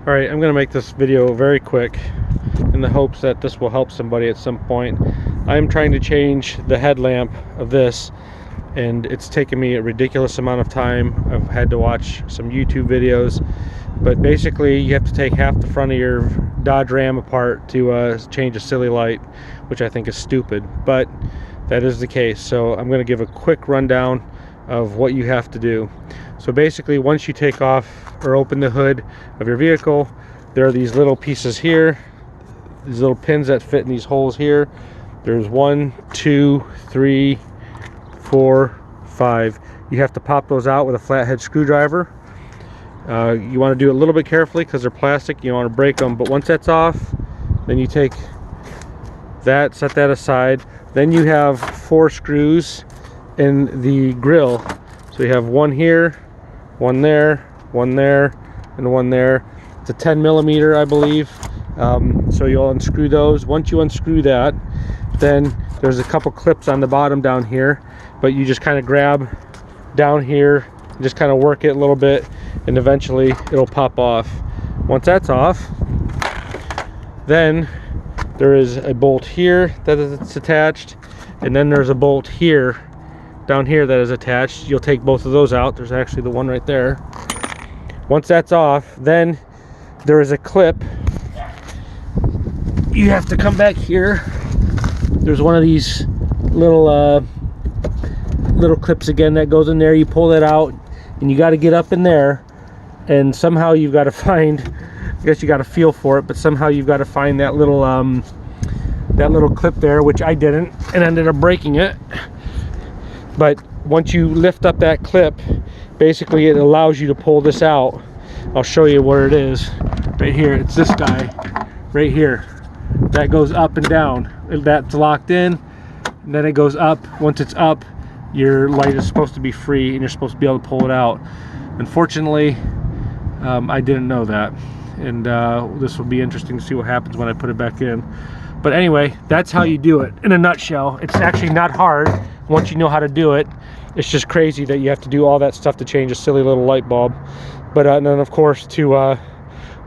Alright, I'm going to make this video very quick in the hopes that this will help somebody at some point. I'm trying to change the headlamp of this, and it's taken me a ridiculous amount of time. I've had to watch some YouTube videos, but basically you have to take half the front of your Dodge Ram apart to change a silly light, which I think is stupid, but that is the case. So I'm going to give a quick rundown of what you have to do. So basically, once you take off or open the hood of your vehicle, there are these little pieces here, these little pins that fit in these holes here. There's 1, 2, 3, 4, 5. You have to pop those out with a flathead screwdriver. You want to do it a little bit carefully because they're plastic. You don't want to break them, but once that's off, then you take that, set that aside. Then you have 4 screws in the grill. So you have one here, one there, one there, and one there. It's a 10 millimeter, I believe. So you'll unscrew those. Once you unscrew that, then there's a couple clips on the bottom down here, but you just kind of grab down here, just kind of work it a little bit, and eventually it'll pop off. Once that's off, then there is a bolt here that is attached, and then there's a bolt here down here that is attached. You'll take both of those out. There's actually the one right there. Once that's off, then there is a clip. You have to come back here. There's one of these little clips again that goes in there. You pull that out, and you got to get up in there, and somehow you've got to find, I guess you got to feel for it, but somehow you've got to find that little clip there, which I didn't, and ended up breaking it. But once you lift up that clip, basically it allows you to pull this out. I'll show you where it is. Right here, it's this guy right here. That goes up and down. That's locked in, and then it goes up. Once it's up, your light is supposed to be free, and you're supposed to be able to pull it out. Unfortunately, I didn't know that, and this will be interesting to see what happens when I put it back in. But anyway, that's how you do it in a nutshell. It's actually not hard once you know how to do it. It's just crazy that you have to do all that stuff to change a silly little light bulb. But and then of course, to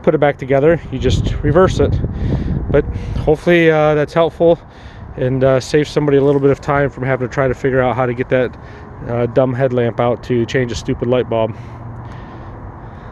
put it back together, you just reverse it. But hopefully that's helpful, and saves somebody a little bit of time from having to try to figure out how to get that dumb headlamp out to change a stupid light bulb.